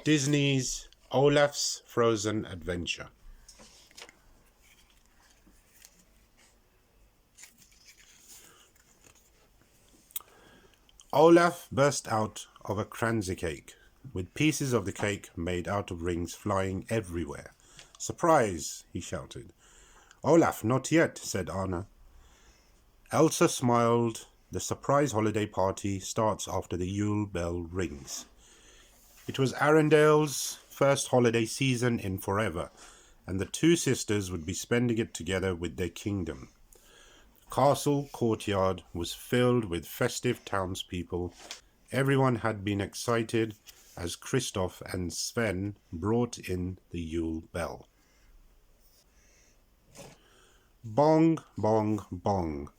Disney's Olaf's Frozen Adventure. Olaf burst out of a cransy cake, with pieces of the cake made out of rings flying everywhere. "Surprise!" he shouted. "Olaf, not yet," said Anna. Elsa smiled. The surprise holiday party starts after the Yule bell rings. It was Arendale's first holiday season in forever, and the two sisters would be spending it together with their kingdom. The castle courtyard was filled with festive townspeople. Everyone had been excited as Kristoff and Sven brought in the Yule bell. Bong, bong, bong.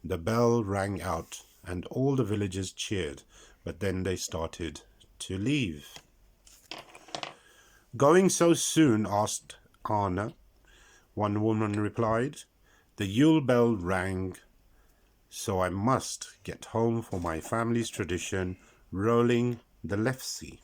The bell rang out, and all the villagers cheered, but then they started to leave. "Going so soon?" asked Anna. One woman replied. "The Yule bell rang, so I must get home for my family's tradition, rolling the lefse."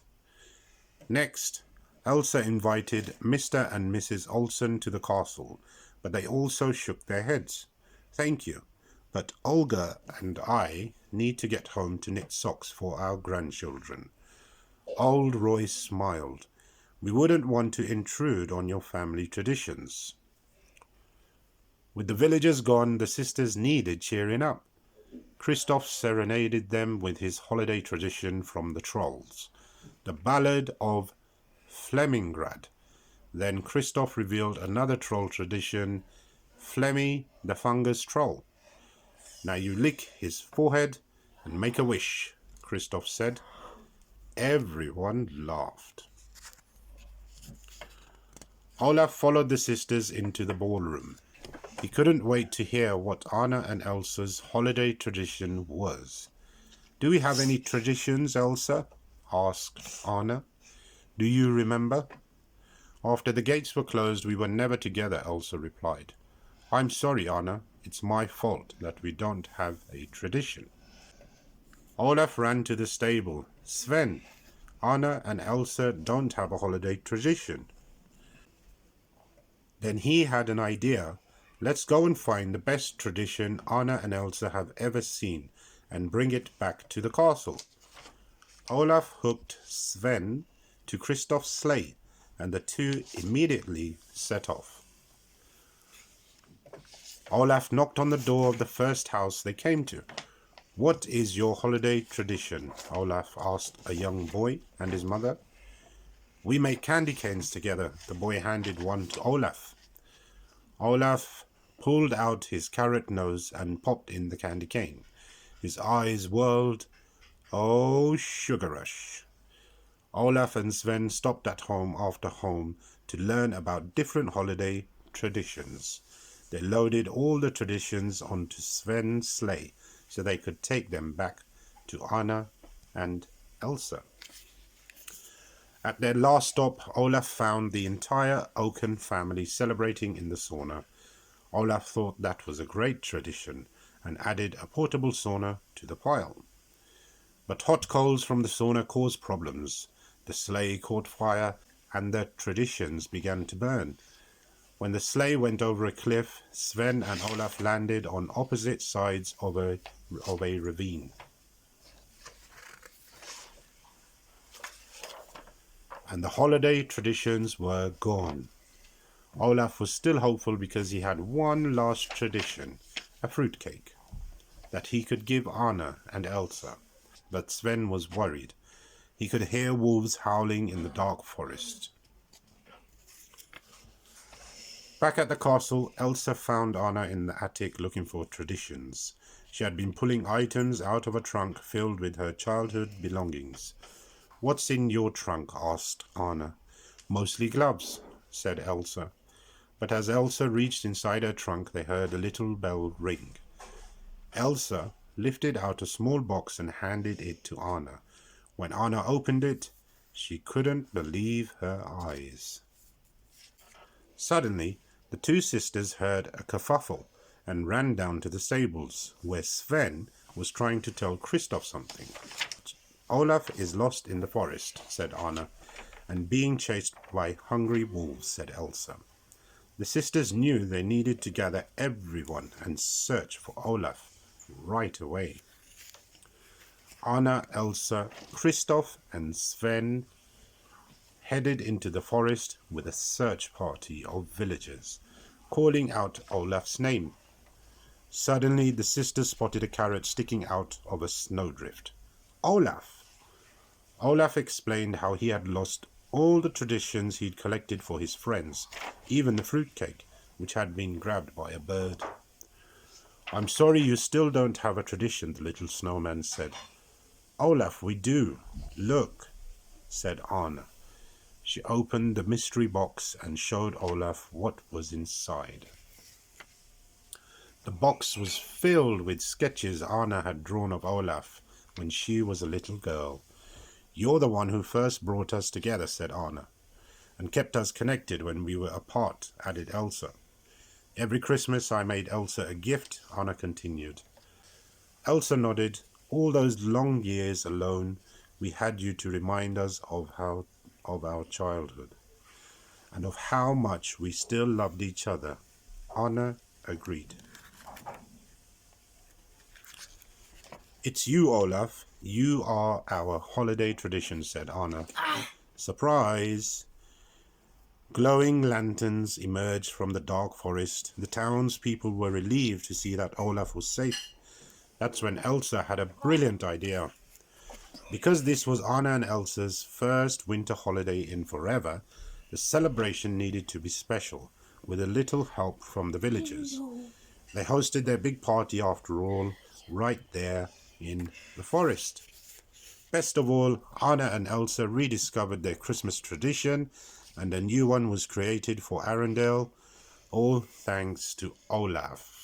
Next, Elsa invited Mr. and Mrs. Olsen to the castle, but they also shook their heads. "Thank you, but Olga and I need to get home to knit socks for our grandchildren." Old Roy smiled. "We wouldn't want to intrude on your family traditions." With the villagers gone, the sisters needed cheering up. Kristoff serenaded them with his holiday tradition from the trolls, the Ballad of Flemingrad. Then Kristoff revealed another troll tradition, Flemmy the Fungus Troll. "Now you lick his forehead and make a wish," Kristoff said. Everyone laughed. Olaf followed the sisters into the ballroom. He couldn't wait to hear what Anna and Elsa's holiday tradition was. "Do we have any traditions, Elsa?" asked Anna. "Do you remember?" "After the gates were closed, we were never together," Elsa replied. "I'm sorry, Anna. It's my fault that we don't have a tradition." Olaf ran to the stable. "Sven, Anna and Elsa don't have a holiday tradition." Then he had an idea. "Let's go and find the best tradition Anna and Elsa have ever seen and bring it back to the castle." Olaf hooked Sven to Kristoff's sleigh, and the two immediately set off. Olaf knocked on the door of the first house they came to. "What is your holiday tradition?" Olaf asked a young boy and his mother. "We make candy canes together." The boy handed one to Olaf. Olaf pulled out his carrot nose and popped in the candy cane. His eyes whirled. Oh, sugar rush. Olaf and Sven stopped at home after home to learn about different holiday traditions. They loaded all the traditions onto Sven's sleigh so they could take them back to Anna and Elsa. At their last stop, Olaf found the entire Oaken family celebrating in the sauna. Olaf thought that was a great tradition and added a portable sauna to the pile. But hot coals from the sauna caused problems. The sleigh caught fire and the traditions began to burn. When the sleigh went over a cliff, Sven and Olaf landed on opposite sides of a ravine. And the holiday traditions were gone. Olaf was still hopeful because he had one last tradition, a fruitcake, that he could give Anna and Elsa. But Sven was worried. He could hear wolves howling in the dark forest. Back at the castle, Elsa found Anna in the attic looking for traditions. She had been pulling items out of a trunk filled with her childhood belongings. "What's in your trunk?" asked Anna. "Mostly gloves," said Elsa. But as Elsa reached inside her trunk, they heard a little bell ring. Elsa lifted out a small box and handed it to Anna. When Anna opened it, she couldn't believe her eyes. Suddenly, the two sisters heard a kerfuffle and ran down to the stables, where Sven was trying to tell Kristoff something. "Olaf is lost in the forest," said Anna, and being chased by hungry wolves, said Elsa. The sisters knew they needed to gather everyone and search for Olaf right away. Anna, Elsa, Kristoff, and Sven headed into the forest with a search party of villagers, calling out Olaf's name. Suddenly, the sisters spotted a carrot sticking out of a snowdrift. Olaf! Olaf explained how he had lost all the traditions he'd collected for his friends, even the fruitcake, which had been grabbed by a bird. I'm sorry you still don't have a tradition, the little snowman said. Olaf, we do. Look, said Anna. She opened the mystery box and showed Olaf what was inside. The box was filled with sketches Anna had drawn of Olaf when she was a little girl. You're the one who first brought us together, said Anna, and kept us connected when we were apart, added Elsa. Every Christmas I made Elsa a gift, Anna continued. Elsa nodded. All those long years alone, we had you to remind us of our childhood, and of how much we still loved each other. Anna agreed. It's you, Olaf. You are our holiday tradition, said Anna. Surprise! Glowing lanterns emerged from the dark forest. The townspeople were relieved to see that Olaf was safe. That's when Elsa had a brilliant idea. Because this was Anna and Elsa's first winter holiday in forever, the celebration needed to be special, with a little help from the villagers. They hosted their big party after all, right there in the forest. Best of all, Anna and Elsa rediscovered their Christmas tradition, and a new one was created for Arendelle, all thanks to Olaf.